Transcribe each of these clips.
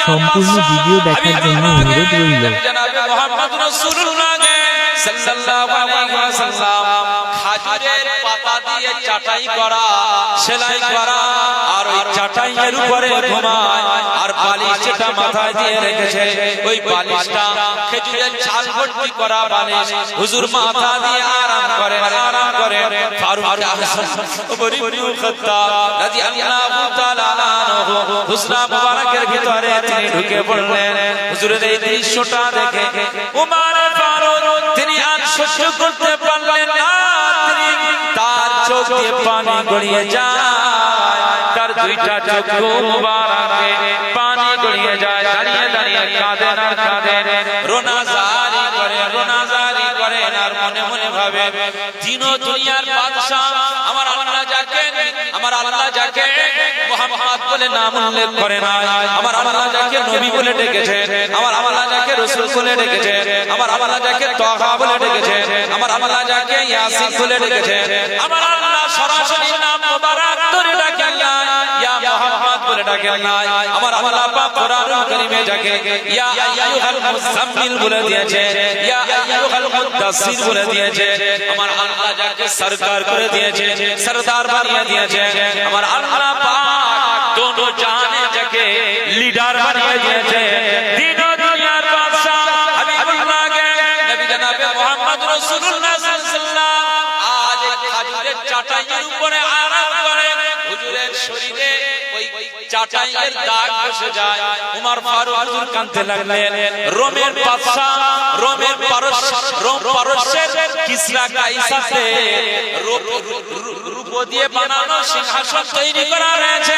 সম্পূর্ণ ভিডিও দেখার জন্য অনুরোধ রইল। খাজুরের পাতা দিয়ে চাটাই করা, সেলাই করা, আর ওই চাটাইয়ের উপরে ঘুমায়, আর বালিশ যেটা মাথায় দিয়ে রেখেছে ওই বালিশটা খেজুরের ছাল ভর্তি করা বালিশ। হুজুর মাথা দিয়ে আরাম করে ফারুক আযম ওমর ইবনে খাত্তাব রাদিয়াল্লাহু তাআলা আনহু হুজরা মুবারকের ভিতরে তিনি ঢুকে পড়লেন। হুজুরের এই দৃশ্যটা দেখে ওমর ফারুক তিনি আর সহ্য করতে পারলেন না। তার চোখ দিয়ে পানি গড়িয়ে যায়, তার দুইটা চক্ষু মুবারকে পানি গড়িয়ে যায়। দাঁড়িয়ে দাঁড়িয়ে কাঁদেন আর কাঁদেন, রোনাজারি করেন আর মনে মনে ভাবে দিন ও দুনিয়ার বাদশা আমার আল্লাহ যাকে মুহাম্মদ বলে নাম উল্লেখ করে না, আমার আল্লাহ যাকে নবী বলে ডেকেছে, আমার আল্লাহ যাকে রাসূল বলে ডেকেছে, আমার আল্লাহ যাকে তাহা বলে ডেকেছে, আমার আল্লাহ যাকে ইয়াসিন বলে ডেকেছে, আমার আল্লাহ সরাসরি নাম মুবারক ধরে ডাকেন না, ইয়া মুহাম্মদ বলে ডাকেন না। আমার আল্লাহ পাক কোরআনুল কারীমে যাকে ইয়া আইয়ুহাল মুযাম্মিল বলে দিয়েছে, ইয়া আইয়ুহাল মুদাসসির বলে দিয়েছে, আমার আল্লাহ যাকে সরকার করে দিয়েছে, সরদার বানিয়ে দিয়েছে, আমার আল্লাহ পাক দোনো জাহানে যাকে লিডার বানিয়ে দিয়েছে, দিন ও দুনিয়ার বাদশা হাবিবুল্লাহকে নবী জনাবে মুহাম্মদ রাসূলুল্লাহ সাল্লাল্লাহু আলাইহি ওয়াসাল্লাম আজ খাজুরের চাটাইয়ের উপরে আরাম করে। হুজুরের শরীরে ওই চাটাইয়ের দাগ বসে যায়। ওমর ফারুক হুজুর কাঁদতে লাগলেন। রোমের বাদশা, রোমের পারস্যের কিসরা কাইসারকে রূপ দিয়ে বানানো সিংহাসন তৈরি করা হয়েছে,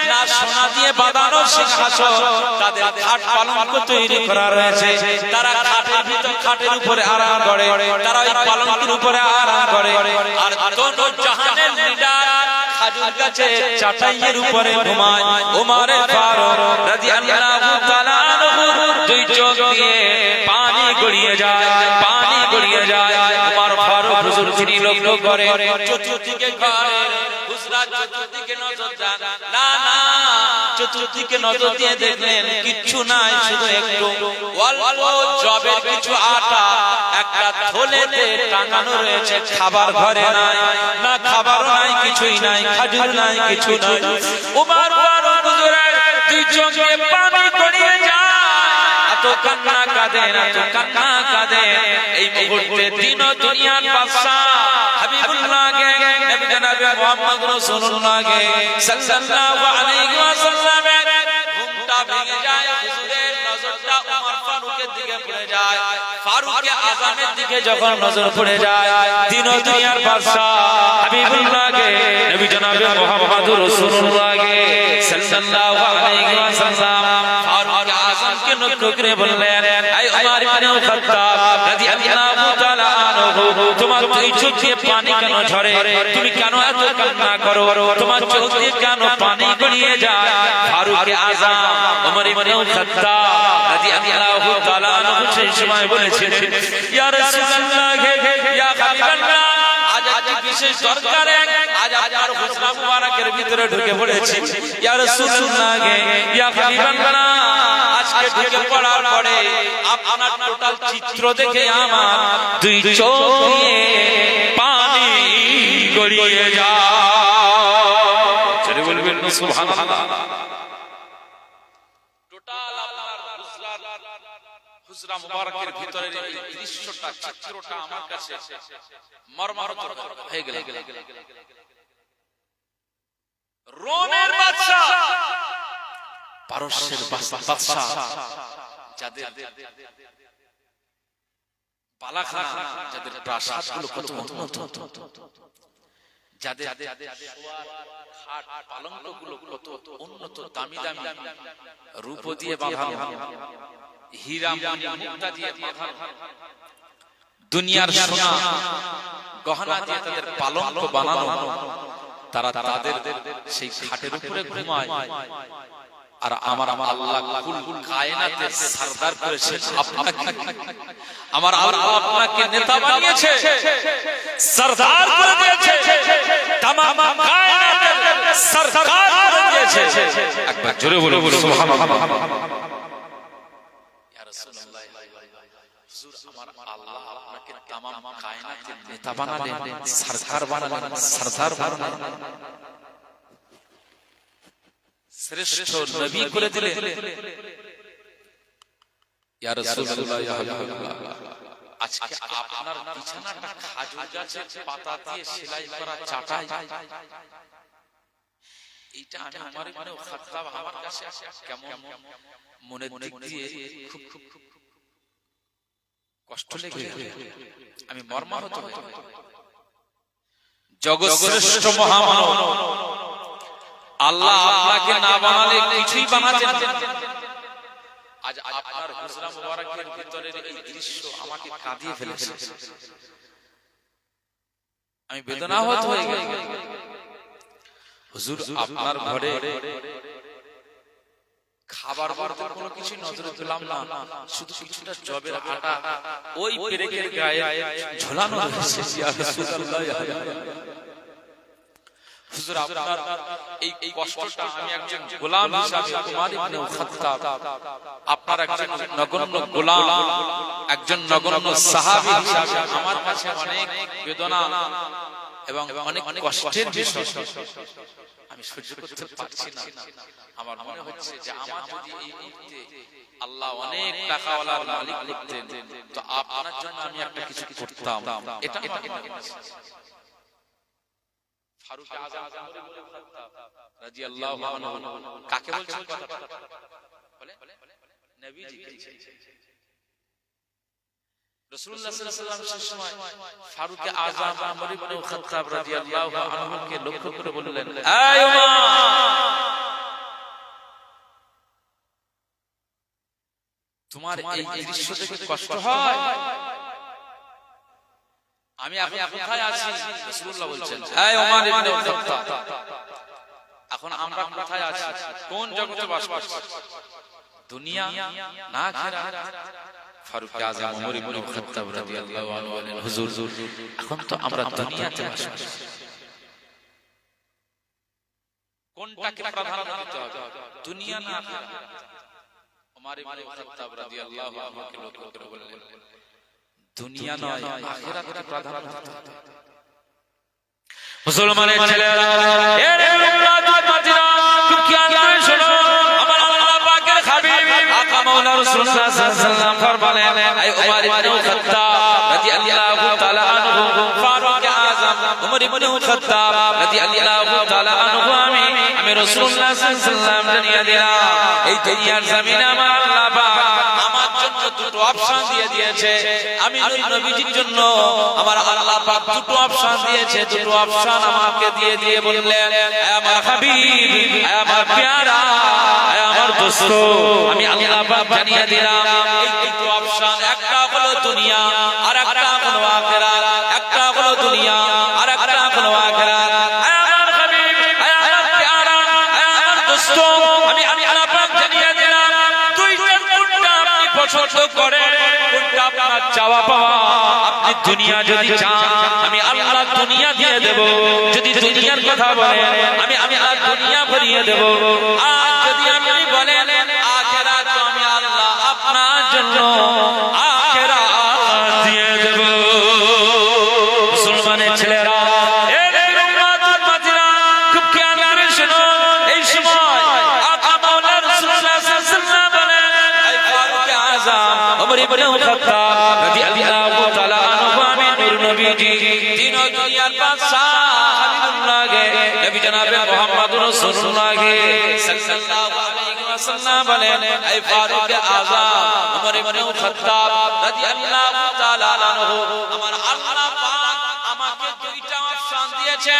না সোনা দিয়ে বানানো সিংহাসন, তাদের খাট পালঙ্ক তৈরি করা রয়েছে। তারা খাটের উপরে আরাম করে, তারা ওই পালঙ্কের উপরে আরাম করে। আর দোনো জাহানের লিডার খাজুর গাছে চাটাইয়ের উপরে ঘুমায়। ওমর ফারুক রাদিয়াল্লাহু তাআলা আনহু দুই চোখ দিয়ে পানি গড়িয়ে যায়। ওমর ফারুক হুজুর তিনি লক্ষ্য করে চতুর্দিকে ঘরের হুজরা চতুর্দিকে নজর দেন, না চতুর্দিকে নজর দিয়ে দেখলেন কিচ্ছু নাই, শুধু একটু অল্প জবের কিছু আটা একটা থলেতে টাঙানো রয়েছে। খাবার ঘরে নাই, না খাবার নাই, কিছুই নাই, খাজুর নাই, কিছু নাই। ওমর ফারুক হুজুরের দুই চোখে পানি গড়িয়ে যায়। এত কান্না কাঁদে এই মুহূর্তে দিন ও দুনিয়ার বাদশা হাবিবুল্লাহকে নবী জনাবে মুহাম্মদ রাসূলুল্লাহকে সাল্লাল্লাহু আলাইহি ওয়াসাল্লামের ঘুমটা ভেঙে যায়। হুজুরের নজরটা ওমর ফারুকের দিকে পড়ে যায়। ফারুকে আযমের দিকে যখন নজর পড়ে যায়, দিন ও দুনিয়ার বাদশা হাবিবুল্লাহকে নবী জনাবে মুহাম্মদ রাসূলুল্লাহকে সাল্লাল্লাহু আলাইহি ওয়াসাল্লাম ফারুকে আযমকে লক্ষ্য করে বললেন, এই ওমর ইবনে খাত্তাব রাদিয়াল্লাহু তাআলা আনহু, তোমার দুই চোখ দিয়ে পানি কেন ঝরে? তুমি কেন এত কান্না করো? তোমার চোখ দিয়ে কেন পানি গড়িয়ে যায়? ফারুকে আযম ওমর ইবনে খাত্তাব রাদিয়াল্লাহু তাআলা আনহু সেই সময় বলেছিলেন, ইয়া রাসূলুল্লাহ, ইয়া হাবিবাল্লাহ, আজ বিশেষ দরকারে আজ আপনার হুজরা মুবারকের ভিতরে ঢুকে পড়েছি। ইয়া রাসূলুল্লাহ, ইয়া হাবিবাল্লাহ, আজকে ঢুকে পড়ার পরে আপনার টোটাল চিত্র দেখে আমার দুই চোখ দিয়ে পানি গড়িয়ে যায়। চলে বলবেন সুবহানাল্লাহ। টোটাল আপনার হুজরা মুবারকের ভিতরের এই দৃশ্যটা, চিত্রটা আমার কাছে মর্মাহত হয়ে গেল। রোমের বাদশা, পারস্যের বাদশা, যাদের পালাখানা, যাদের প্রাসাদগুলো কত উন্নত, যাদের খাট পালঙ্কগুলো কত উন্নত, দামি দামি, রূপ দিয়ে বাঁধানো, হীরা মুক্তা দিয়ে বাঁধানো, দুনিয়ার সোনা গহনা দিয়ে তাদের পালঙ্ক বানানো, তারা তাদের সেই খাটের উপরে ঘুমায়। আর আমার আল্লাহ কুল কায়নাতের সরদার করেছেন আপনাকে, আমার আল্লাহ আপনাকে নেতা বানিয়েছে, সরদার করে দিয়েছে, तमाम कायनात সরকার করে দিয়েছে। একবার জোরে বলো সুবহানাল্লাহ। ইয়া রাসূলুল্লাহ, হুজুর আমার আল্লাহ আপনাকে तमाम কায়নাতের নেতা বানালেন, সরকার বানালেন, সরদার বানালেন, শ্রেষ্ঠ নবী করে দিলেন। ইয়া রাসূলুল্লাহ, ইয়া হাবিবাল্লাহ, আজকে আপনার বিছানাটা খাজুর গাছের পাতা দিয়ে সেলাই করা চাটাই, এইটা আমি আমার মনে খাতাব আমার কাছে কেমন মনের দিক দিয়ে খুব কষ্ট লেগে আমি মর্মাহত হই। জগৎ শ্রেষ্ঠ মহামানব আল্লাহ আপনাকে না বানালে কিছুই বানাতেন না। আজ আপনার হুজরা মুবারকের ভিতরের এই দৃশ্য আমাকে কাঁদিয়ে ফেলেছে, আমি বেদনাহত হয়ে গেছি। হুজুর আপনার ঘরে খাবার বলতে কোনো কিছু নজরে পেলাম না, শুধু কিছুটা জবের আটা ওই পেরেকের গায়ে ঝোলানো রয়েছে। ইয়া রাসূলুল্লাহ, ইয়া হাবিবাল্লাহ, হুজুর আপনার এই কষ্টটা আমি একজন গোলাম হিসেবে উমর ইবনে খাত্তাব, আপনার একজন নগণ্য গোলাম, একজন নগণ্য সাহাবী হিসেবে আমার কাছে অনেক বেদনা এবং অনেক কষ্টের বিষয় আমি সহ্য করতে পারছি না। আমার মনে হচ্ছে যে আমার যদি এই মুহূর্তে আল্লাহ অনেক টাকাওয়ালার মালিক করতেন তো আপনার জন্য আমি একটা কিছু করতাম। এটা ফারুক আযম রাদিয়াল্লাহু আনহু কাকে বলছেন কথা বলে? নবীজিকে। রাসূলুল্লাহ সাল্লাল্লাহু আলাইহি ওয়াসাল্লাম সময় ফারুক আযম ওমর ইবনে খাত্তাব রাদিয়াল্লাহু আনহুকে লক্ষ্য করে বললেন, এই ওমর, তোমার এই দৃশ্য দেখে কষ্ট হয়? আমি এখন কোথায় আছি? রাসূলুল্লাহ বলছেন, এই ওমর ইবনে খাত্তাব, এখন আমরা কোথায় আছি? কোন জগতে বাস করছি? দুনিয়া না আখিরাত? ফারুক আযম ওমর ইবনে খাত্তাব রাদিয়াল্লাহু আনহু বলেন, হুজুর এখন তো আমরা দুনিয়াতে বাস করছি, কোনটাকে প্রাধান্য দিতে হবে, দুনিয়া না আখিরাত? ওমর ইবনে খাত্তাব রাদিয়াল্লাহু আনহুকে লক্ষ্য করে বললেন, দুনিয়া নয় আখিরাতকে প্রাধান্য দিতে হবে। মুসলমানের ছেলেরা, এর উম্মত মাতিরা, খুব খেয়াল করে শোনো, আমার আল্লাহ পাকের হাবিব আকা মাওলা রাসূলুল্লাহ সাল্লাল্লাহু আলাইহি ওয়াসাল্লাম ফরমালেন, এই ওমর ইবনে খাত্তাব রাদিয়াল্লাহু তাআলা আনহু, ফারুক আযম ওমর ইবনে খাত্তাব রাদিয়াল্লাহু তাআলা আনহু, আমি রাসূলুল্লাহ সাল্লাল্লাহু আলাইহি ওয়াসাল্লাম জানিয়ে দিলাম, এই দুনিয়ার জমিনে আমার আল্লাহ পাক আমার জন্য দুটো অপশন দিয়ে দিয়েছে। আমি নবীজির জন্য আমার আল্লাহ পাক দুটো অপশন দিয়েছে, দুটো অপশন আমাকে দিয়ে বললেন, হে আমার হাবিব, হে আমার প্যারা, হে আমার দোস্ত, আমি আল্লাহ পাক জানিয়ে দিলাম এই দুটো অপশন, একটা হলো দুনিয়া আর একটা হলো আখিরাত, একটা হলো দুনিয়া আর একটা হলো আখিরাত। হে আমার হাবিব, হে আমার প্যারা, হে আমার দোস্ত, আমি আল্লাহ পাক জানিয়ে দিলাম দুইটার কোনটা আপনি পছন্দ করেন, কোনটা আপনার চাওয়া পাওয়া। আপনি দুনিয়া যদি চান আমি আল্লাহ দুনিয়া দিয়ে দেব, যদি দুনিয়ার কথা বলেন আমি আল্লাহ দুনিয়া ভরিয়ে দেব, আর যদি আপনি বলেন আখিরাত তো আমি আল্লাহ আপনার জন্য আখিরাত দিয়ে দেব। মুসলমানের ছেলেরা, এর উম্মত মাতিরা, খুব খেয়াল করে শোনো, এই সময় আকা মাওলা রাসূলুল্লাহ সাল্লাল্লাহু আলাইহি ওয়াসাল্লাম বলেন, এই ফারুক আযম ওমর ইবনে খাত্তাব রাদিয়াল্লাহু তাআলা আনহু, আমি নূর নবীজি তিন দুনিয়ার বাদশা হাবিবুল্লাহ গে নবী জনাবে মুহাম্মদুর রাসূলুল্লাহ গে সাল্লাল্লাহু আলাইহি ওয়াসাল্লাম বলেন, এই ফারুক আযম ওমর ইবনে খাত্তাব রাদিয়াল্লাহু তাআলা আনহু, আমার আল্লাহ পাক আমাকে দুইটা অপশন দিয়েছে,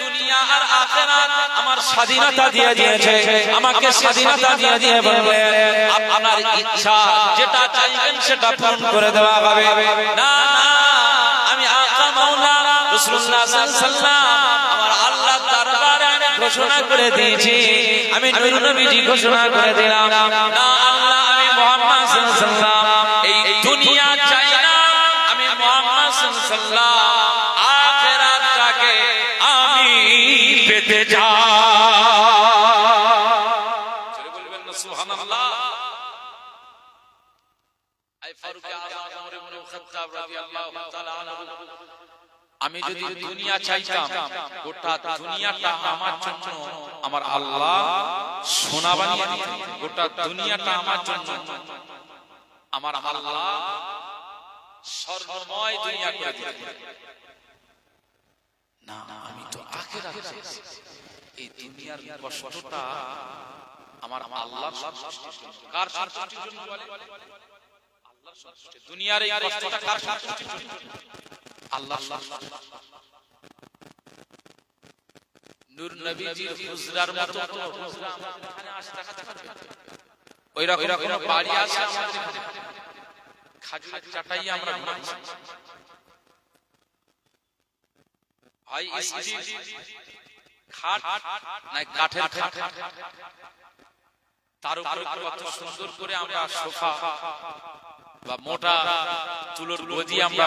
দুনিয়া আর আখিরাত, আমার স্বাধীনতা দিয়ে দিয়েছে, আমাকে স্বাধীনতা দিয়ে বললেন আপনার ইচ্ছা যেটা চাইবেন সেটা পূরণ করে দেওয়া হবে। না না, আমি আকা মাওলা রাসূলুল্লাহ সাল্লাল্লাহু আলাইহি ওয়াসাল্লাম আমার আল্লাহর দরবারে আমি ঘোষণা করে দিয়েছি, আমি নূর নবীজি ঘোষণা করে দিলাম, না আল্লাহ, আমি মুহাম্মদ সাল্লাল্লাহু আলাইহি ওয়াসাল্লাম এই দুনিয়া চাই না, আমি মুহাম্মদ সাল্লাল্লাহু আলাইহি ওয়াসাল্লাম আখিরাতটাকে আমি পেতে চাই। সুবহানাল্লাহ। আই ফারুক আযম ওমর ইবনে খাত্তাব রাদিয়াল্লাহু তাআলা আনহু, আমি যদি দুনিয়া চাইতাম, গোটা দুনিয়াটা আমার জন্য আমার আল্লাহ সোনা বানিয়ে দিতেন। গোটা দুনিয়াটা আমার জন্য আমার আল্লাহ স্বর্ণময় দুনিয়া করে দিতেন। না, আমি তো আখিরাত চাইছি। এই দুনিয়ার কষ্টটা আমার আল্লাহর সন্তুষ্টির জন্য। কার সন্তুষ্টির জন্য বলে? আল্লাহর সন্তুষ্টি। দুনিয়ার এই কষ্টটা কার সন্তুষ্টির জন্য? আল্লাহ। নূর নবীজির হুজরার মতো হুজরা আমাদের এখানে আসে দেখাতে পারবে? ওই রকম কোন বাড়ি আছে আমাদের এখানে? খাজুরের চাটাই আমরা ঘুমাচ্ছি। ভাই স্টিল খাট না কাঠের খাট, তার উপরে কত সুন্দর করে আমরা সোফা বা মোটা তুলোর গদি আমরা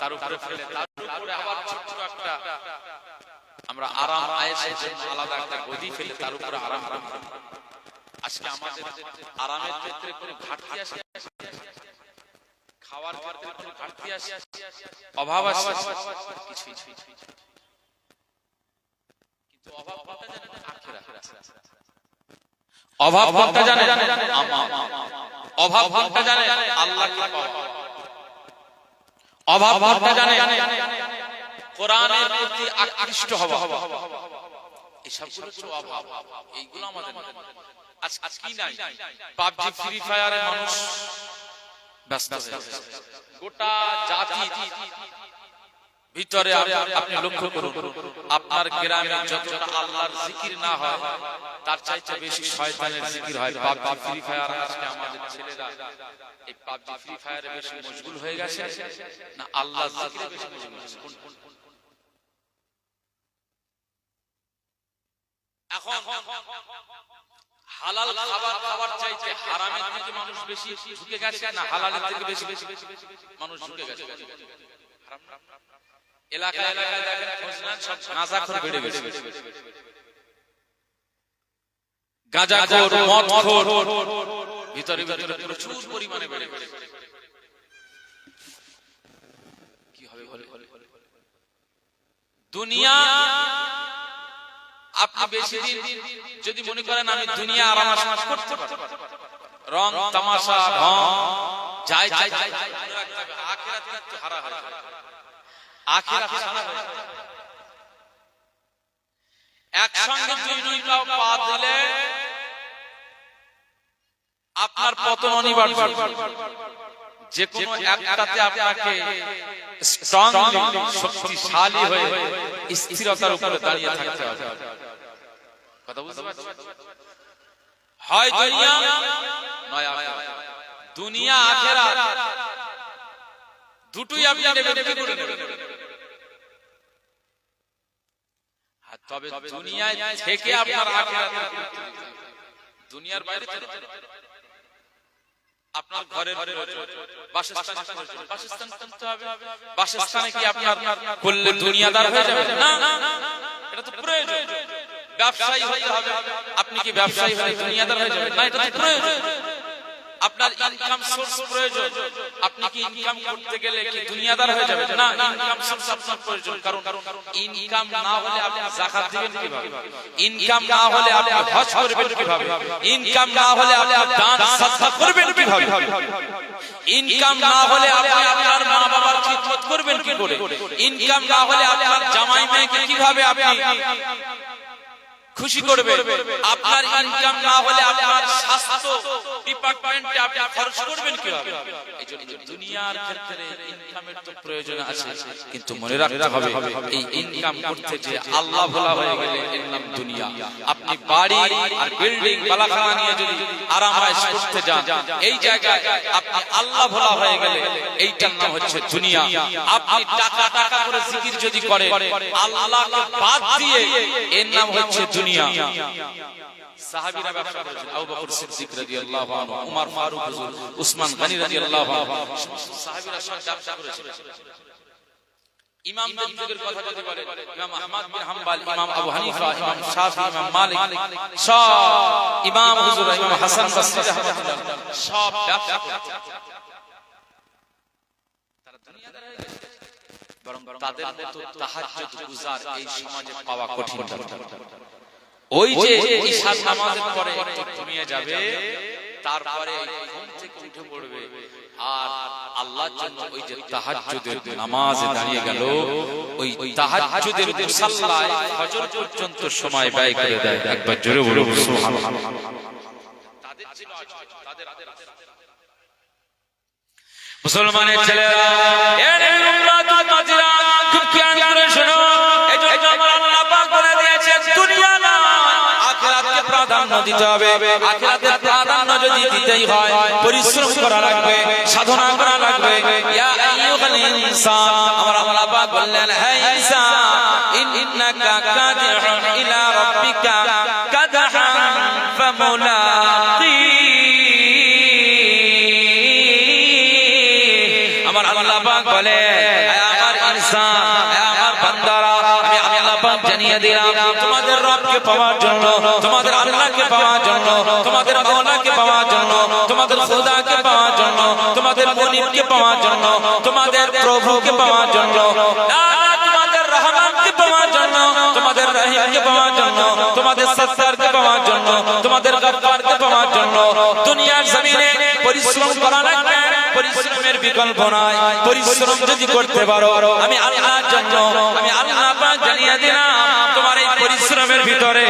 তার উপরে ফেলে, তার উপরে আবার ছোট্ট একটা আমরা আরাম আয়েশের জন্য আলাদা একটা গদি ফেলে তার উপরে আরাম করি। আজকে আমাদের আরামের ক্ষেত্রে কোনো ঘাটতি আসে? খাওয়ার ক্ষেত্রে কোনো ঘাটতি আসে? অভাব আসে? কিছুই। কিন্তু অভাব কোনটা জানেন? আখিরাত। অভাব কোনটা জানেন? অভাব কোনটা জানেন? আল্লাহকে পাওয়া। অভাব কোনটা জানেন? কোরআনের প্রতি আকৃষ্ট হওয়া। এই সবগুলো হচ্ছে অভাব। এইগুলো আমাদের আজ কি নাই? পাবজি ফ্রি ফায়ারে মানুষ ব্যস্ত হয়ে গেছে। গোটা জাতি ভিতরে আপনি লক্ষ্য করুন, আপনার গ্রামে যতটা আল্লাহর জিকির না হয় তার চাইতে বেশি শয়তানের জিকির হয় পাবজি ফ্রি ফায়ার। আজকে আমাদের ছেলেরা এই পাবজি ফ্রি ফায়ারে বেশি মশগুল হয়ে গেছে না আল্লাহর জিকিরে বেশি মশগুল হয়েছে? এখন হালাল খাবার খাবার চাইতে হারামের দিকে মানুষ বেশি ঝুঁকে গেছে না হালালের দিকে বেশি মানুষ ঝুঁকে গেছে? এলাকায় দেখেন খোঁজনান সব গাঁজাখোর বেড়ে গেছে। গাঁজাখোর, মদখোর ভিতরে প্রচুর পরিমাণে বেড়ে গেছে। কি হবে বলে? দুনিয়া আপনি বেশি দিন যদি মনে করেন আমি দুনিয়া আরাম আরাম করতে পারবো, রং তামাশা ঢং যাই আখিরাত কিন্তু হারা হয়। আখিরাত সারা হয়। একসঙ্গে দুইটা পা দিলে আপনার পতন অনিবার্য। যে কোনো একটাতে আপনাকে স্ট্রংলি শক্তিশালী হয়ে স্থিরতার উপরে দাঁড়িয়ে থাকতে হবে। কথা বুঝতে পারছেন? হয় দুনিয়া নয় আখিরাত। দুনিয়া আখিরাত দুটোই আপনি নেবেন কি করে নেবেন? তবে দুনিয়ায় থেকে আপনার আখিরাতের দুনিয়ার বাইরে আপনার ঘরের বাসস্থান করতে হবে। বাসস্থানে কি আপনার করলে দুনিয়াদার হয়ে যাবে? না, এটা তো প্রয়োজন। ব্যবসায়ী হতে হবে, আপনি কি ব্যবসায়ী হয়ে দুনিয়াদার হয়ে যাবেন? না, এটা তো প্রয়োজন। আপনার ইনকাম সোর্স প্রয়োজন, আপনি কি ইনকাম করতে গেলে কি দুনিয়াদার হয়ে যাবেন? না, ইনকাম সোর্স আপনার প্রয়োজন। কারণ ইনকাম না হলে আপনি যাকাত দিবেন কিভাবে? ইনকাম না হলে আপনি হজ করবেন কিভাবে? ইনকাম না হলে আপনি দান সাদকা করবেন কিভাবে? ইনকাম না হলে আপনি আপনার মা বাবার খিদমত করবেন কি করে? ইনকাম না হলে আপনার জামাই মেয়েকে কিভাবে আপনি খুশি করবে? আপনার ইনকাম না হলে আপনার স্বাস্থ্য ডিপার্টমেন্টে আপনি খরচ করবেন কিভাবে? এইজন্য দুনিয়ার ক্ষেত্রে ইনকামের তো প্রয়োজন আছে, কিন্তু মনে রাখতে হবে এই ইনকাম করতে যে আল্লাহ ভোলা হয়ে গেলে এর নাম দুনিয়া। আপনি বাড়ি আর বিল্ডিং বালাখানা নিয়ে যদি আরামায়েশ করতে যান, এই জায়গায় আপনি আল্লাহ ভোলা হয়ে গেলে এইটার নাম হচ্ছে দুনিয়া। আপনি টাকা টাকা করে জিকির যদি করেন আল্লাহকে বাদ দিয়ে, এর নাম হচ্ছে দুনিয়া। সাহাবীরা ব্যবসা করেছেন, আবু বকর সিদ্দিক রাদিয়াল্লাহু আনহু, উমর ফারুক হুজুর, উসমান গনি রাদিয়াল্লাহু আনহু, সাহাবীরা সব ব্যবসা করেছেন। ইমামদের যুগের কথা যদি বলে ইমাম আহমদ বিন হাম্বল, ইমাম আবু হানিফা, ইমাম শাফি, ইমাম মালিক, সব ইমাম হুজুর, ইমাম হাসান বসরি রাহমাতুল্লাহ সব ব্যবসা করতেন। তারা দুনিয়াদার হয়ে গেছে, বরং তাদের মতো তাহাজ্জুদ গুজার এই সমাজে পাওয়া কঠিন। ওই যে ঈশার নামাজের পরে একটু ঘুমিয়ে যাবে, তারপরে ঘুম থেকে উঠে পড়বে আর আল্লাহর জন্য ওই যে তাহাজ্জুদের নামাজে দাঁড়িয়ে গেল, ওই তাহাজ্জুদের মুসাল্লায় ফজর পর্যন্ত সময় ব্যয় করে দেয়। একবার জোরে বলুন সুবহানাল্লাহ। তাদের ছিল তাদের মুসলমানের ছেলেরা, এ উম্মাতুল মাজিরা, খুব খেয়াল করে শোনো। এই যে আল্লাহ পাক বলে দিয়েছেন দুনিয়া না আখিরাতকে প্রাধান্য দিতে হবে। আখিরাতের প্রাধান্য যদি দিতেই হয় পরিশ্রম করা লাগবে, সাধনা করা লাগবে। ইয়া আইয়ুহাল ইনসান, আমার আল্লাহ পাক বললেন হে ইনসান ইন্নাকা কাদিহুন ইলা রাব্বিকা কাদহান ফামুলাকি। আমার আল্লাহ পাক বলে হে আমার ইনসান, হে আমার বান্দারা, আমি আল্লাহ পাক জানিয়ে দিলাম তোমাদের রবকে পাওয়ার জন্য, তোমাদের আল্লাহকে পাওয়ার জন্য, তোমাদের মাওলাকে পাওয়ার জন্য, তোমাদের খোদাকে পাওয়ার জন্য, তোমাদের মুনিবকে পাওয়ার জন্য, তোমাদের প্রভুকে পাওয়ার জন্য, না তোমাদের রহমানকে পাওয়ার জন্য, তোমাদের রহিমকে পাওয়ার জন্য, তোমাদের সত্তারকে পাওয়ার জন্য, তোমাদের গফফারকে পাওয়ার জন্য দুনিয়ার জমিনে পরিশ্রম করা লাগবে। পরিশ্রমের বিকল্প নাই। পরিশ্রম যদি করতে পারো আমি আল্লাহর জন্য, আমি আল্লাহ পাক জানিয়ে দিলাম তোমার এই পরিশ্রমের ভিতরে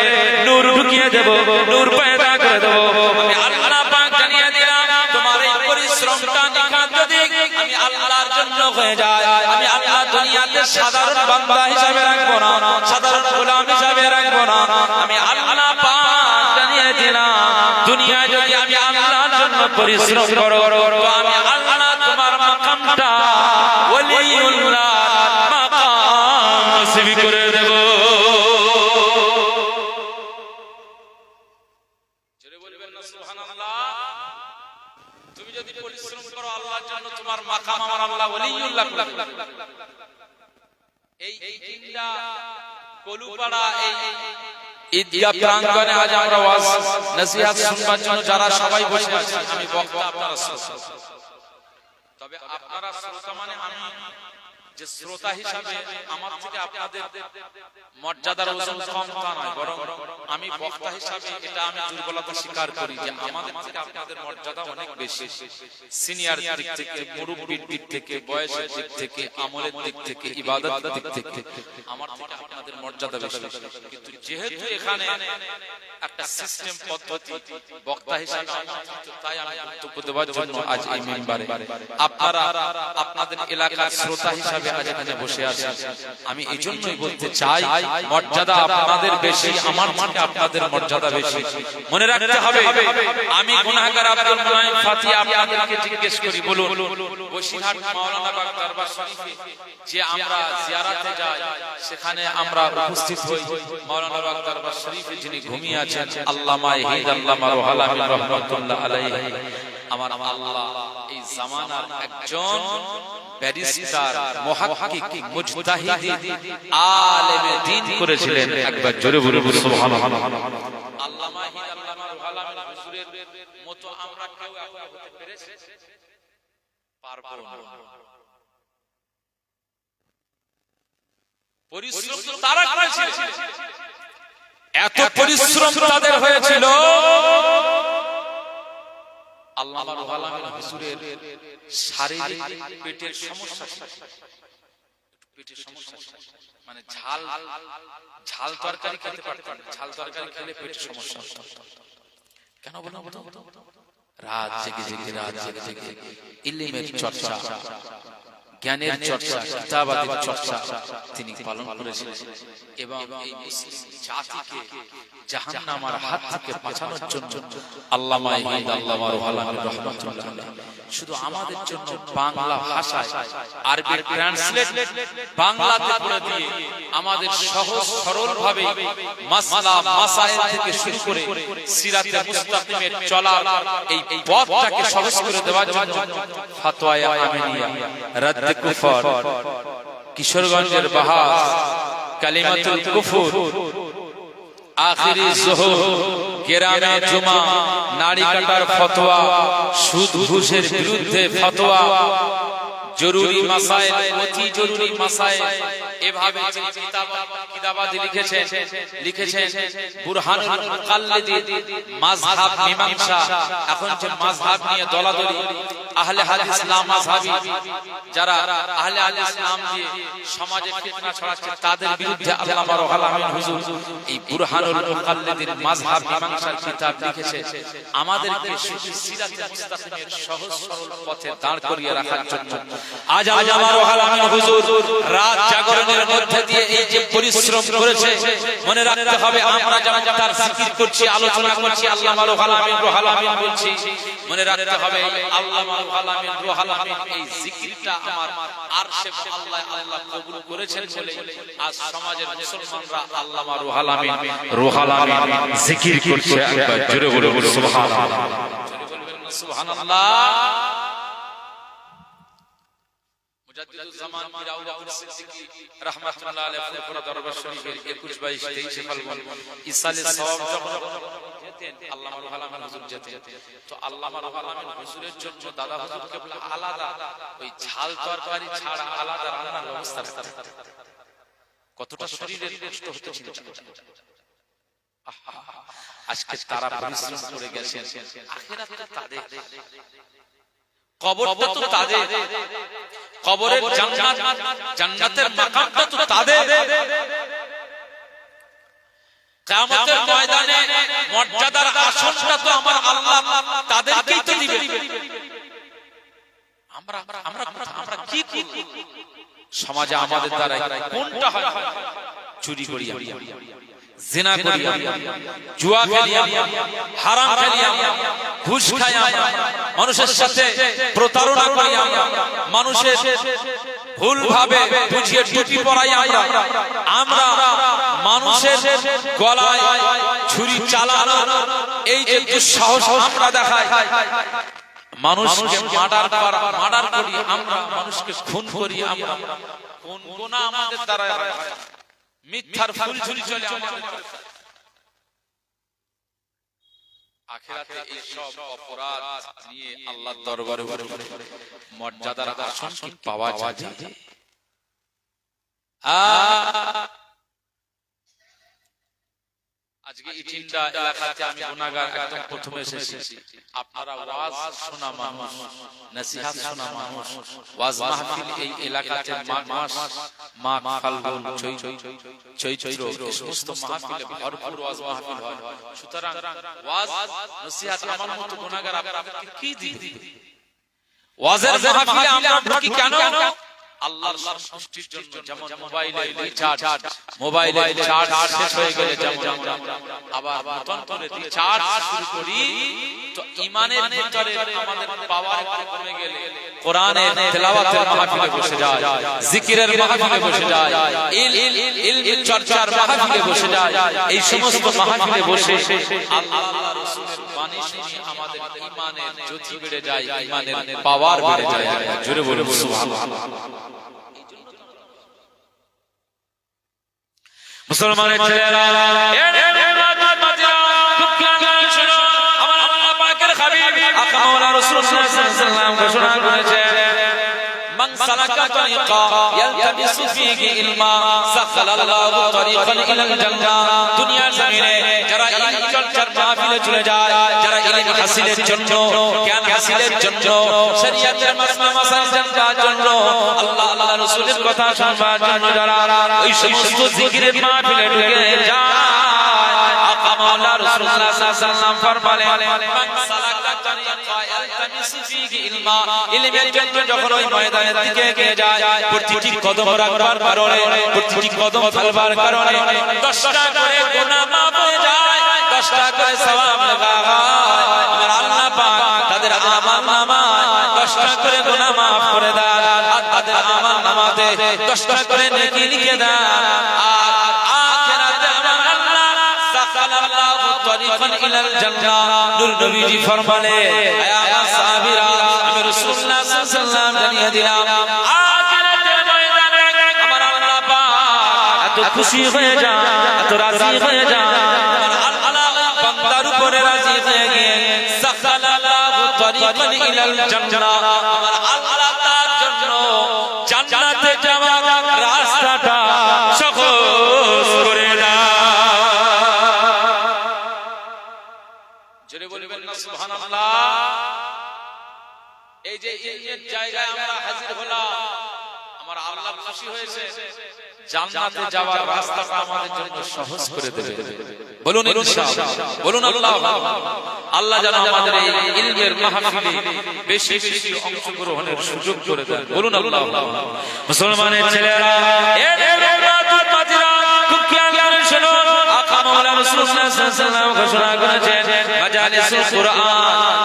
নূর ঢুকিয়ে দেব, নূর পয়দা করে দেব। আমি আল্লাহ পাক জানিয়ে দিলাম তোমার এই পরিশ্রমটা নিখাত যদি আমি আল্লাহর জন্য হয়ে যায়, আমি আল্লাহ দুনিয়াতে সাধারণ বান্দা হিসেবে রাখবো না, সাধারণ গোলাম হিসেবে রাখবো না। আমি আল্লাহ পাক জানিয়ে দিলাম দুনিয়া যদি আমি আল্লাহর জন্য পরিশ্রম করো তো আমি আল্লাহ তোমার মাকামটা ওলিউল্লাহ মাকাম নসিব করে দেব। জোরে বলবেন না সুবহানাল্লাহ। তুমি যদি পরিশ্রম করো আল্লাহর জন্য তোমার মাকাম আমার আল্লাহ ওলিউল্লাহ করে দেব। এই তিনটা কলুপাড়া এই ঈদগাহ প্রাঙ্গণে আজ আমরা ওয়াজ নসিহত শুনবার জন্য যারা সবাই বসে আছি, আমি বক্তা আপনারা শ্রোতা। তবে আপনারা শ্রোতা মানে আমি যে শ্রোতা হিসাবে আমার থেকে আপনাদের মর্যাদার ওজন কম তা নয়, বরং আমি বক্তা হিসাবে এটা আমি দুর্বলতা স্বীকার করি যে আমাদের থেকে আপনাদের মর্যাদা অনেক বেশি। সিনিয়র দিক থেকে, মুরব্বির দিক থেকে, বয়সের দিক থেকে, আমলের দিক থেকে, ইবাদতের দিক থেকে আমার থেকে আপনাদের মর্যাদা বেশি। কিন্তু যেহেতু এখানে একটা সিস্টেম পদ্ধতি বক্তা হিসাবে তাই আমি বক্তব্য দেওয়ার জন্য আজ এই মিম্বারে আপনারা আপনাদের এলাকার শ্রোতা হিসাবে আজ এখানে বসে আছেন। আমি এই জন্যই বলতে চাই মর্যাদা আপনাদের বেশি, আমার থেকে আপনাদের মর্যাদা বেশি। মনে রাখতে হবে আমি গুনাহগার আব্দুল মুনাইম ফাতি আপনাদেরকে জিজ্ঞেস করি, বলুন বসিরহাট মাওলানা বাগ দরবার শরীফে যে আমরা জিয়ারতে যাই সেখানে আমরা উপস্থিত হই। মাওলানা বাগ দরবার শরীফে যিনি ঘুমিয়ে আছেন আল্লামা হিদ আল্লামা রুহুল আমিন রাহমাতুল্লাহ আলাইহি, আমার আল্লাহ এই জামানার একজন ব্যারিস্টার, মুহাক্কিক, মুজতাহিদ, আলেমে দ্বীন করেছিলেন। একবার জোরে বলুন সুবহানাল্লাহ। আল্লামা হিদ আল্লামা রুহুল আমিন হুজুরের মতো আমরা কেউ এখন হতে পেরেছি? পারবো না। পরিশ্রম তো তারা করেছিল, এত পরিশ্রম তাদের হয়েছিল। আল্লামা রুহুল আমিন হুজুরের শারীরিক পেটের সমস্যা, পেটের সমস্যা মানে ঝাল ঝাল তরকারি খেতে পারতেন না, ঝাল তরকারি খেলে পেটের সমস্যা। কেন বলুন? রাত জেগে জেগে ইলমের চর্চা, জ্ঞানের চর্চা, কিতাবাতের চর্চা তিনি পালন করেছিলেন এবং এই মুসলিম জাতিকে জাহান্নামের হাত থেকে বাঁচানোর জন্য আল্লামা হিদ আল্লামা রুহুল আমিন রাহমাতুল্লাহ শুধু আমাদের জন্য বাংলা ভাষায় আরবি ট্রান্সলেট বাংলাতে করে দিয়ে আমাদের সহজ সরল ভাবে মাসলা মাসাইল থেকে শুরু করে সিরাতে মুস্তাকিমের চলার এই পথটাকে সহজ করে দেওয়ার জন্য ফতোয়া আমিনিয়া, রাদ্দ কুফর, কিশোরগঞ্জের বাহাস কালিমাতুল কুফর আখিরি যোহর গেরামে জুমা নারী কাটার ফতোয়া সুদ ঘুষের বিরুদ্ধে ফতোয়া জরুরি মাসাইল অতি জরুরি মাসাইল এভাবে তিনি কিতাবাদি লিখেছেন বুরহানুল মুকাল্লিদিন মাযহাব মীমাংসা এখন যে মাযহাব নিয়ে দলাদলি আহলে হাদিস ইসলাম মাযহাবী যারা আহলে হাদিস ইসলাম দিয়ে সমাজে ফিতনা ছড়াচ্ছে তাদের বিরুদ্ধে আল্লামা রুহুল আমিন হুজুর এই বুরহানুল মুকাল্লিদিন মাযহাব মীমাংসার কিতাব লিখেছে আমাদেরকে সিরাতে মুস্তাকিমের সহজ সরল পথে দাঁড় করিয়ে রাখার জন্য আজ আল্লামা রুহুল আমিন হুজুর রাত জাগরণের মধ্যে দিয়ে এই যে পরিশ্রম করেছে মনে রাখতে হবে আমরা যারা তার জিকির করছি আলোচনা করছি আল্লামা রুহুল আমিন বলছি মনে রাখতে হবে আল্লামা রুহুল আমিন এই জিকিরটা আমার আরশে আল্লাহ কবুল করেছেন বলে আজ সমাজের মুসলমানরা আল্লামা রুহুল আমিন জিকির করছে একবার জোরে বলুন সুবহানাল্লাহ সুবহানাল্লাহ মুজাদ্দিদুজ্জামান পীর আবু বকর সিদ্দিকী রাহমাতুল্লাহ আলাইহি ফুরফুরা দরবার শরীফের 21 22 23 ফাল্গুন ইসালে সওয়াব যখন যেতেন আল্লামা রুহুল আমিন হুজুর যেতেন তো আল্লামা রুহুল আমিন হুজুরের জন্য দাদা হুজুরকে বলে আলাদা ওই ঝাল তরকারি ছাড়া আলাদা রান্নার ব্যবস্থা রাখতেন কতটা শরীরের কষ্ট হতে ছিল আজকে তারা পরিশ্রম করে গেছেন আখিরাতে তাদের কবরটা তো তাদের কবরের জান্নাত জান্নাতের মাকামটা তো তাদের কিয়ামতের ময়দানে মর্যাদার আসনটা তো আমার আল্লাহ তাদেরকেই তো দিবেন আমরা কি করব সমাজে আমাদের দ্বারা কোনটা হয় চুরি করি জিনা করি জুয়া খেলি হারাম খেলি ঘুষ খাই মানুষের সাথে প্রতারণা করি মানুষের ভুল ভাবে বুঝিয়ে টুপি পরাই আমরা মানুষের গলায় ছুরি চালানো এই যে দুঃসাহস আমরা দেখাই মানুষকে মার্ডার করি আমরা মানুষকে খুন করি আমরা কোন গুনাহ আমাদের দ্বারা হয় মিথ্যার ফুলঝুরি চলে আমাদের আখিরাতে এই সব অপরাধ নিয়ে আল্লাহর দরবারে মর্যাদার আসন কি পাওয়া যায় আজকে ইটিন্ডা এলাকাতে আমি গুনাহগার একদম প্রথমে এসেছি আপনারা ওয়াজ শোনা মানুষ নসিহত শোনা মানুষ ওয়াজ মাহফিল এই এলাকাতে মাস মাঘ ফাল্গুন চৈত্র এই সমস্ত মাহফিলে ভরপুর ওয়াজ মাহফিল হয় সুতরাং ওয়াজ নসিহত আমার মত গুনাহগার আপনাদেরকে কি দিবে ওয়াজের মাহফিলে আমরা ঢুকি কেন আল্লাহর সন্তুষ্টির জন্য যেমন মোবাইলে রিচার্জ মোবাইলে চার্জ শেষ হয়ে গেলে যেমন আবার নতুন করে রিচার্জ শুরু করি তো ঈমানের ভিতরে আমাদের পাওয়ার কমে গেলে কোরআনের তেলাওয়াতের মাহফিলে বসে যায় জিকিরের মাহফিলে বসে যায় ইলম চর্চার মাহফিলে বসে যায় এই সমস্ত মাহফিলে বসে আল্লাহর রাসূলের বাণী শুনি আমাদের ঈমানের জ্যোতি বেড়ে যায় ঈমানের পাওয়ার বেড়ে যায় জোরে বলুন সুবহানাল্লাহ মুসলমানের ছেলেরা খুব খেয়াল শুনো আমার আল্লাহ পাকের হাবিব আকা মাওলানা রাসূলুল্লাহ সাল্লাল্লাহু আলাইহি ওয়াসাল্লাম ঘোষণা করেছেন মান সালাকা তরিকা ইয়ালতামিসু ফীহি ইলমা সাখালাল্লাহু তরিকান ইলাল জান্নাহ দুনিয়ার জমিনে যারা ইলম চর্চার মাহফিলে চলে যায় যারা ইলম হাসিলের জন্য জ্ঞান হাসিলের জন্য শরীয়তের মাসাইল জানার জন্য আল্লাহ রাসূলের কথা শুনবার জন্য যারা ওই সমস্ত জিকিরের মাহফিলে ঢুকে যায় আকা মাওলানা রাসূলুল্লাহ সাল্লাল্লাহু আলাইহি ওয়াসাল্লাম ফরমালেন মান সালাকা তরিকা ইয়ালতামিসু ফীহি ইলমা ইলমের জন্য যখন ওই ময়দানের দিকে এগিয়ে যায় প্রতিটি কদম রাখবার কারণে প্রতিটি কদম ফেলবার কারণে 10টা করে গুনাহ মাফ হয়ে যায় 10টা করে সওয়াব লাগা হয় আমার আল্লাহ পাক তাদের আমল নামায় 10টা করে গুনাহ মাফ করে দেন আর তাদের আমল নামাতে 10টা করে নেকি লিখে দেন আর আখিরাতে আমার আল্লাহ সাখালাল্লাহু তরিকান ইলাল জান্নাহ নূর নবীজি ফরমালেন আয়া সাহাবীরা আমি রাসূলুল্লাহ সাল্লাল্লাহু আলাইহি ওয়াসাল্লাম জানিয়ে দিলাম আখিরাতের ময়দানে খুশি হয়ে যায়, এত রাজি হয়ে যায়, আমার আল্লাহ বান্দার উপরে রাজি হয়ে গিয়ে সাখালাল্লাহু তরিকান ইলাল জান্নাহ, আমার আল্লাহ তার জন্য জান্নাতে যাওয়ার রাস্তাটা সহজ করে দেয়। জোরে বলবেন না সুবহানাল্লাহ। এই যে এই জায়গায় আমরা হাজির হলাম, আমার আল্লাহ খুশি হয়েছে, জান্নাতে যাওয়ার রাস্তাটা আমাদের জন্য সহজ করে দেবে। বলুন ইনশাআল্লাহ, বলুন আল্লাহ। আল্লাহ যেন আমাদের এই ইলমের মাহফিলে বেশি বেশি অংশগ্রহণের সুযোগ করে দেন। বলুন আল্লাহ। মুসলমানের ছেলেরা, এ রাতুল মাজিরা, খুব খেয়াল করে শুনুন। আকা মাওলানা রাসূলুল্লাহ সাল্লাল্লাহু আলাইহি ওয়াসাল্লাম ঘোষণা করেছেন, মাজালিসুল কুরআন,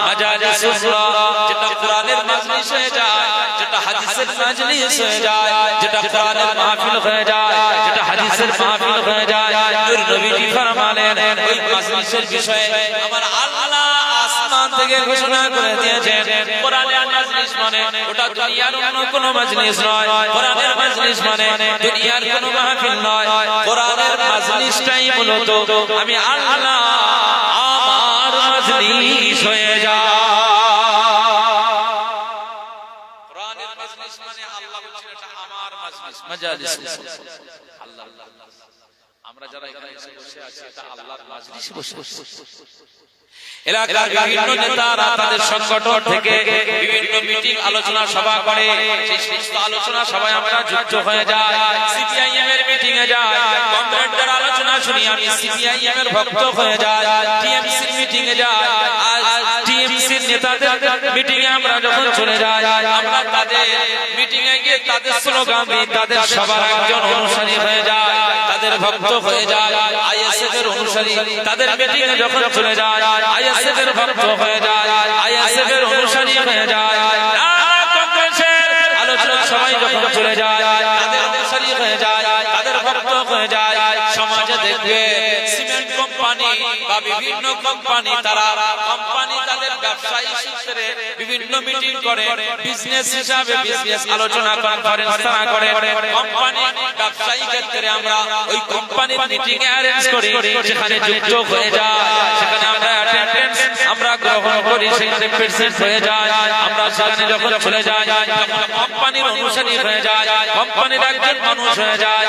মাজালিসুল কুরআন, যেটা কোরআনের মাজলিস হয়ে যায়, যেটা হাদিসের মাজলিস হয়ে যায়, যেটা কোরআনের মাহফিল হয়ে যায়, যেটা হাদিসের মাহফিল হয়ে যায়, নূর নবীজি ফরমালেন ওই মাজলিসের বিষয়ে আমার আল্লাহ আসমান থেকে ঘোষণা করে দিয়েছেন, কোরআনের মাজলিস মানে ওটা দুনিয়ার অন্য কোনো মাজলিস নয়, কোরআনের মাজলিস মানে দুনিয়ার কোনো মাহফিল নয়, কোরআনের মাজলিসটাই মূলত আমি আল্লাহ আমার মাজলিস হয়ে যায়। কোরআনের মাজলিস মানে আল্লাহ বলছেন এটা আমার মাজলিস, মাজালিস আল্লাহ। আমরা যারা এখানে এসে বসে আছি এটা আল্লাহর মাজলিসে বসে এলাকার বিভিন্ন নেতারা তাদের সংগঠন থেকে বিভিন্ন মিটিং আলোচনা সভা করে, সেই সমস্ত আলোচনা সভায় আমরা যুক্ত হয়ে যাই। সিপিআইএম এর মিটিং এ যাই, কমরেডদের আলোচনা শুনি, আমি সিপিআইএম এর ভক্ত হয়ে যাই। টিএমসির মিটিং এ যাই, টিএমসির নেতাদের মিটিং এ আমরা যখন চলে যাই, আমরা তাদের মিটিং এ গিয়ে তাদের স্লোগান দিই, তাদের সবার একজন অনুসারী হয়ে যায়, তাদের ভক্ত হয়ে যায়। আইএসএফ এর অনুসারী তাদের মিটিং এ যখন চলে যায়, আইএসএফ এর ভক্ত হয়ে যায়, আইএসএফ এর অনুসারী হয়ে যায়। কংগ্রেসের আলোচনা সবাই যখন চলে যায়, তাদের অনুসারী হয়ে যায়, তাদের ভক্ত হয়ে যায়। সমাজে দেখবে সিমেন্ট কোম্পানি বা বিভিন্ন কোম্পানি, তারা কোম্পানি তাদের ব্যবসায়ী সূত্রে বিভিন্ন মিটিং করে, বিজনেস হিসাবে বিজনেস আলোচনা কনফারেন্স তারা করে। কোম্পানি ব্যবসায়ী ক্ষেত্রে আমরা ওই কোম্পানির মিটিং এ অ্যারেঞ্জ করি, সেখানে যুক্ত হয়ে যায়, সেখানে আমরা অ্যাটেন্ডেন্স আমরা গ্রহণ করি, সেখানে প্রেজেন্ট হয়ে যায়। আমরা সেখানে যখন চলে যাই, তখন কোম্পানির অনুসারী হয়ে যায়, কোম্পানির একজন মানুষ হয়ে যায়।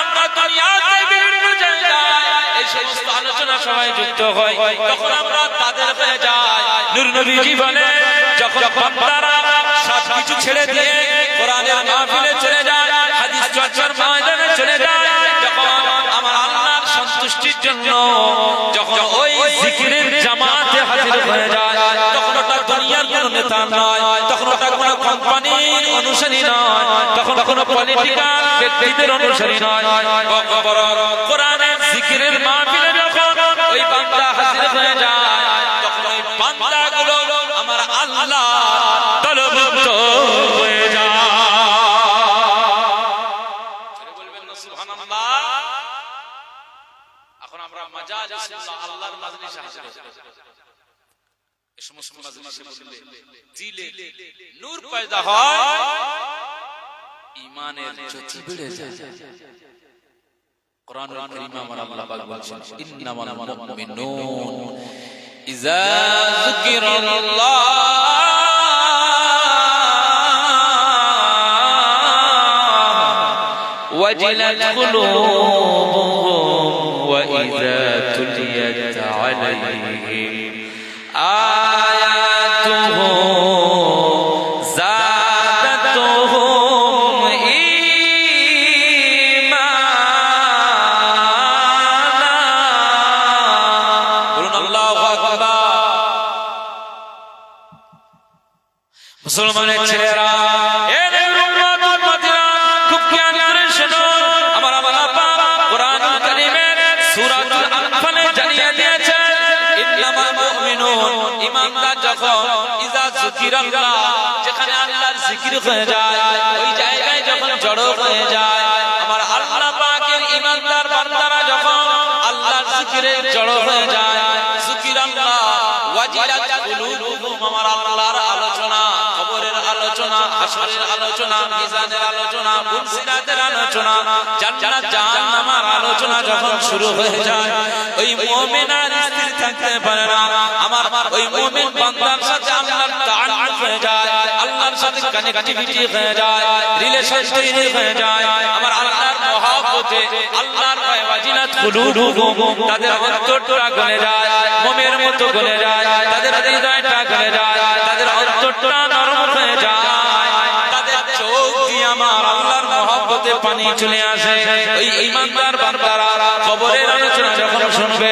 আমরা দুনিয়াতে বিভিন্ন জায়গায় এই সমস্ত আলোচনা সভায় যুক্ত হই, তখন আমরা তাদের হয়ে যাই। নূর নবীজি বলে, যখন বান্দারা সবকিছু ছেড়ে দিয়ে কোরআনের মাহফিলে চলে যায়, হাদিস চর্চার ময়দানে চলে যায়, যখন আমার আল্লাহর সন্তুষ্টির জন্য যখন ওই জিকিরের জামাতে হাজির হয়ে যায়, তখন ওটা দুনিয়ার কোনো নেতা নয়, তখন ওটা কোনো কোম্পানির অনুসারী নয়, তখন কোনো পলিটিক্যাল ব্যক্তিদের অনুসারী নয়, কোরআনের জিকিরের মাহফিলে যখন ওই বান্দা হাজির হয়ে যায়, তখন ওই বান্দাগুলো আমার আল্লাহ দলবদ্ধ হয়ে যায়। বলবেন না সুবহানাল্লাহ। এখন আমরা মাজালিসুল্লাহ আল্লাহর মাজলিসে হাজির হই। এই সমস্ত মাজলিসে বসলে দিলে নূর পয়দা হয়, ঈমানের জ্যোতি বেড়ে যায়। কোরআনুল কারীমে আমার আল্লাহ পাক বলেছেন, ইন্নামাল মুমিনুন ইযা যুকিরাল্লাহ ওয়াজিলাত কুলুবুহুম ওয়া ইযা তুলিয়াত আলাইহিম আয়াতুহু যাদাতুহুম ঈমানা। বলুন আল্লাহু আকবার। মুসলমানের ছেলেরা, খুব খেয়াল করে শুনুন, আমার আল্লাহ পাক কোরআনুল কারীমের সূরাতুল আনফালে জানিয়ে দিয়েছেন, ইন্নামাল মুমিনুন, ঈমানদার যখন ইযা যুকিরাল্লাহ, যেখানে আল্লাহর জিকির হয়ে যায়, ওই জায়গায় যখন জড়ো হয়ে যায়, আমার আল্লাহ পাকের ঈমানদার বান্দারা যখন আল্লাহর জিকিরে জড়ো হয়ে যায়, যুকিরাল্লাহ ওয়াজিলাত কুলুবুহুম, আমার আল্লাহর আলোচনা, কবরের আলোচনা, হাসরের আলোচনা, মিজানের আলোচনা, ফুলসিরাতের আলোচনা, জান্নাত জাহান্নামের আলোচনা যখন শুরু হয়ে যায়, ওই মুমিন আর স্থির থাকতে পারে না। আমার ওই মুমিন বান্দার সাথে আল্লাহর তাআল্লুক হয়ে যায়, আল্লাহর সাথে কানেক্টিভিটি হয়ে যায়, রিলেশন তৈরি হয়ে যায়। আমার আল্লাহর মহব্বতে, আল্লাহর ভয়ে ওয়াজিলাত কুলুবুহুম, তাদের অন্তরটা গলে যায়, মোমের মতো গলে যায়, তাদের হৃদয়টা গলে যায়, তাদের অন্তরটা নরম হয়ে যায়, তাদের চোখ দিয়ে আমার আল্লাহর মহব্বতে পানি চলে আসে। ওই ঈমানদার বান্দারা কবরের আলোচনা যখন শুনবে,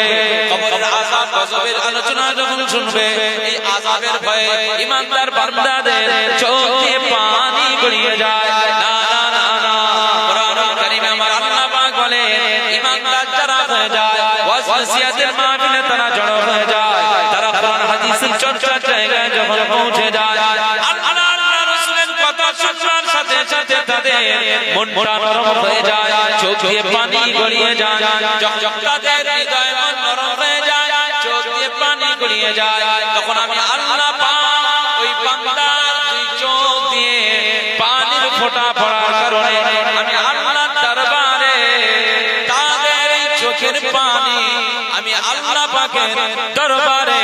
কবরের আযাব গজবের আলোচনা যখন শুনবে, এই আযাবের ভয়ে ঈমানদার বান্দাদের চোখ দিয়ে পানি গড়িয়ে যায়। না না না না, কোরআনুল কারীমে আমার আল্লাহ পাক বলে, ঈমানদার যারা হয়ে যায়, ওয়াজ নসিহতের মাহফিলে তারা জড়ো হয়ে যায়, তারা কোরআন হাদিসের চর্চার জায়গায় যখন পৌঁছে যায়, আল্লাহ রাসূলের কথা শোনার সাথে সাথে তাদের মনটা নরম হয়ে যায়, চোখ দিয়ে পানি গড়িয়ে যায়, যখন তাদের হৃদয় মন নরম হয়ে যায়, চোখ দিয়ে পানি গড়িয়ে যায়, তখন আমি আল্লাহ পাক ওই বান্দার দুই চোখ দিয়ে পানির ফোঁটা পড়ার কারণে আমি আল্লাহর দরবারে তাদের এই চোখের পানি আমি আল্লাহ পাকের দরবারে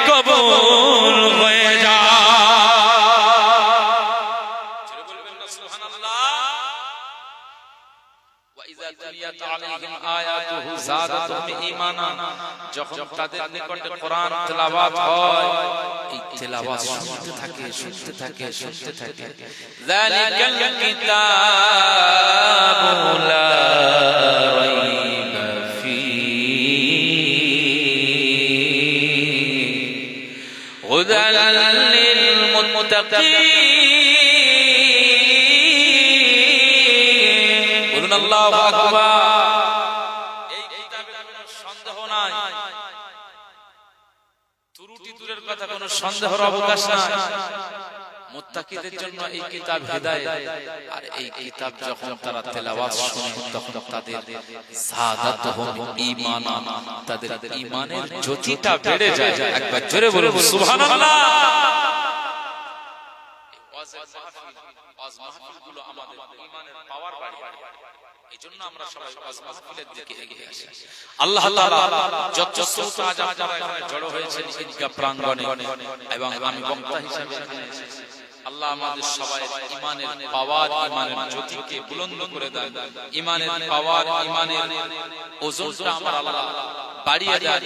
কবুল হয়ে যায়। যখন তাদের নিকটে কোরআন তেলাওয়াত হয়, এই তেলাওয়াত শুনতে থাকে শুনতে থাকে শুনতে থাকে, যালিকাল কিতাবু লা রাইবা ফীহি হুদাল লিল মুত্তাকিন। বলুন আল্লাহু আকবার। এই কিতাবে কোনো সন্দেহ নাই, ত্রুটি দূরের কথা, কোনো সন্দেহের অবকাশ নাই। মুত্তাকিদের জন্য এই কিতাব হেদায়েত, আর এই কিতাব যখন তারা তেলাওয়াত শুনে তখন তাদের সাদাতুহুম ঈমানান, তাদের ঈমানের জ্যোতিটা বেড়ে যায়। একবার জোরে বলুন সুবহানাল্লাহ। ওয়াজ মাহফিলগুলো আমাদের ঈমানের পাওয়ার বাড়ায়, এজন্য আমরা সবাই ওয়াজ মাহফিলের দিকে এগিয়ে আসি। আল্লাহ তাআলা যত শ্রোতা আজ আপনারা এখানে জড়ো হয়েছেন ঈদগাহ প্রাঙ্গণে, এবং আমি বক্তা হিসেবে এখানে এসেছি, আল্লাহ আমাদের সবাই ঈমানের পাওয়ার, ঈমানের জ্যোতিকে বুলন্দ করে দেন, ঈমানের পাওয়ার, ঈমানের ওজনটা আমার আল্লাহ বাড়িয়ে দেন,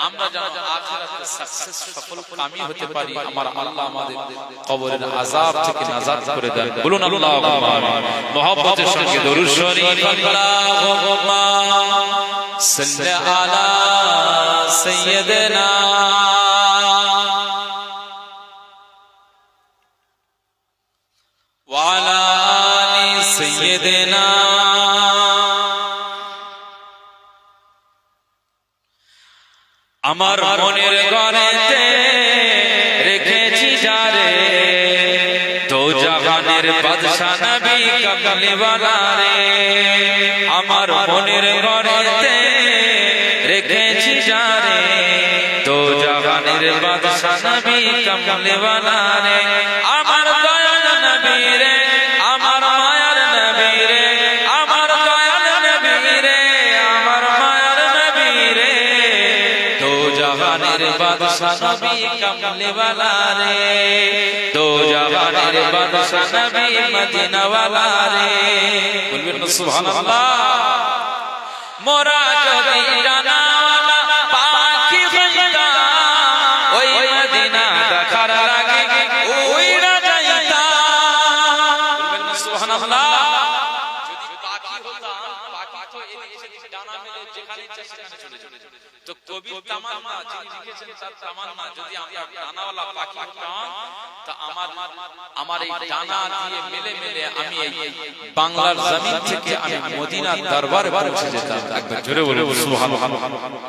আমরা যেন আখিরাতে সাকসেস, সফল কামি হতে পারি। আমার আল্লাহ আমাদের কবরের আযাব থেকে নাজাত করে দেন। বলুন আল্লাহুম্মা আমিন। মুহাব্বতের সঙ্গে দরুদ শরীফ, আল্লাহুম্মা সাল্লি আলা সাইয়্যিদিনা ওয়া আলা আলি সাইয়্যিদিনা। আমার মনের ঘরেতে রেখেছি যারে, দো জাহানের বাদশা নবী কামলিওয়ালা রে। আমার মনের ঘরেতে রেখেছি যারে, দো জাহানের বাদশা নবী কামলিওয়ালা রে। আমার দয়াল নবী রে, আমার মায়ার নবী রে, আমার দয়াল নবী রে, আমার মায়ার নবী রে, দো জাহানের বাদশা নবী কামলিওয়ালা রে, দো জাহানের বাদশা নবী মদিনাওয়ালা রে। বলবেন না সুবহানাল্লাহ। মোরা যদি জানাওয়ালা পাখি হইতাম, ওই মদিনা দেখার লাগে উইরা যাইতাম। বলবেন না সুবহানাল্লাহ। যদি পাখি হতাম, পাখি তো এদিকে ডানা মেলে যেখানে ইচ্ছা সেখানে চলে যাবে। তো কবির তামান্না, যিনি লিখেছেন তার তামান্না, যদি আমরা ডানাওয়ালা পাখি হতাম, তা আমার এই ডানা দিয়ে মেলে মেলে আমি এই বাংলার জমিন থেকে আমি মদিনার দরবারে পৌঁছে যেতাম। একবার জোরে বলুন সুবহানাল্লাহ।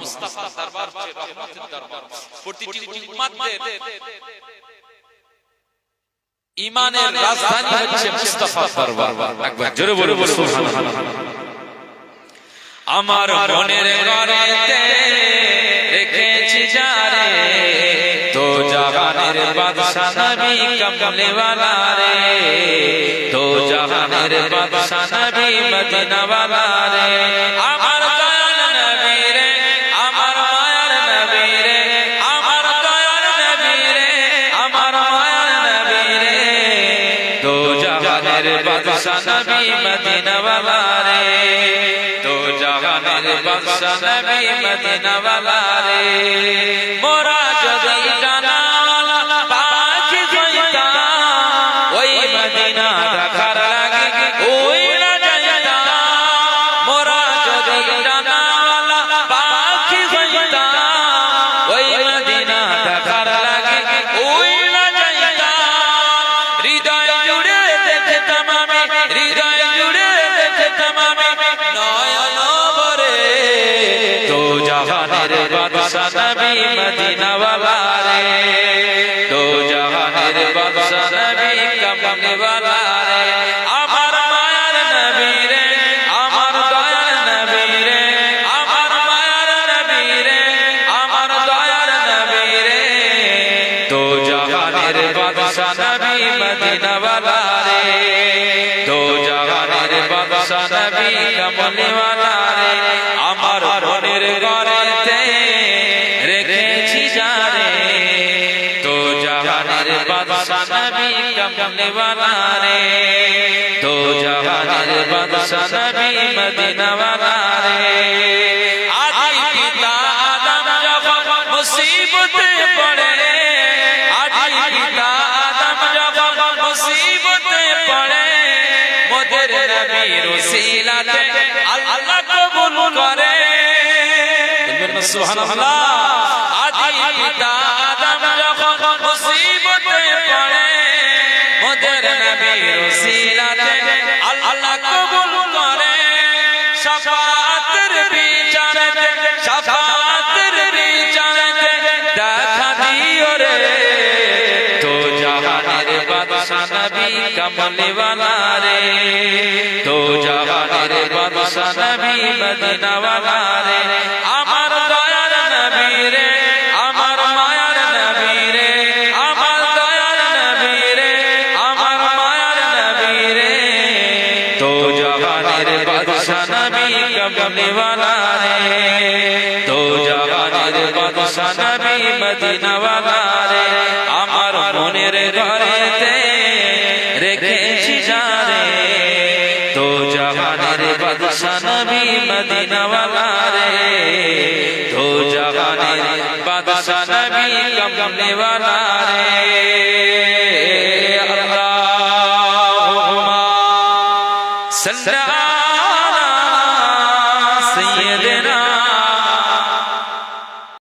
মুস্তাফার দরবার হচ্ছে রহমতের দরবার। প্রতিটি উম্মতের ঈমানের রাজধানী হচ্ছে মুস্তাফার দরবার। একবার জোরে বলুন সুবহানাল্লাহ। আমার মনের ঘরেতে রেখেছি যারে, দো জাহানের জাহানের বাদশা নবী কমলে ওয়ালা রে দো জাহানের বাদশা নবী মদিনা ওয়ালা রে আমার দয়াল নবী রে আমার মায়ার নবী রে আমার দয়াল নবী রে আমার মায়ার নবী রে দো জাহানের বাদশা নবী মদিনা ওয়ালা রে দো জাহানের বাদশা নবী মদিনা ওয়ালা রে মোরা যদি জানাওয়ালা পাখি হইতাম ওই মদিনা দেখার লাগে উইড়া যাইতাম মোরা যদি জানাওয়ালা পাখি হইতাম ওই মদিনা দেখার লাগে উইড়া যাইতাম হৃদয় জুড়ে দেখতাম আমি হৃদয় জুড়ে দেখতাম আমি নয়ন ভরে দো জাহানের বাদশা নবী মদিনা ওয়ালা রে দো জাহানের বাদশা নবী কমলে ওয়ালা রে আমার মায়ার নবী রে আমার দয়ার নবী রে আমার মায়ার নবী রে আমার দয়ার নবী রে দো জাহানের বাদশা নবী মদিনা ওয়ালা রে দো জাহানের বাদশা নবী কমলে ওয়ালা রে আমার মনের ঘরেতে রেখেছি যারে দো জাহানের বাদশা নবী কমলে ওয়ালা রে দো জাহানের বাদশা নবী মদিনা ওয়ালা রে আদি পিতা আদম যখন মুসিবতে পড়ে আদি পিতা আদম যখন মুসিবতে পড়ে মোদের নবীর ওসিলাতে আল্লাহ কবুল করে সুবহানাল্লাহ আদি পিতা আদম যখন মুসিবতে পড়ে মোদের নবীর ওসিলাতে আল্লাহ কবুল করে শাফাআতের বিচারেতে শাফাআতের বিচারেতে দেখা দিও রে দো জাহানের বাদশা নবী কমলে ওয়ালা রে দো জাহানের বাদশা নবী মদিনা ওয়ালা রে আমার দয়ার নবী রে আমার মায়ার নবী রে আমার দয়ার নবী রে আমার মায়ার নবী রে দো জাহানের বাদশা নবী কমলে ওয়ালা রে দো জাহানের বাদশা নবী মদিনা ওয়ালা রে আমার মনের ঘরেতে রেখেছি যারে দো জাহানের বাদশা নবী মদিনা ওয়ালা রে দো জাহানের বাদশা নবী কমলে ওয়ালা রে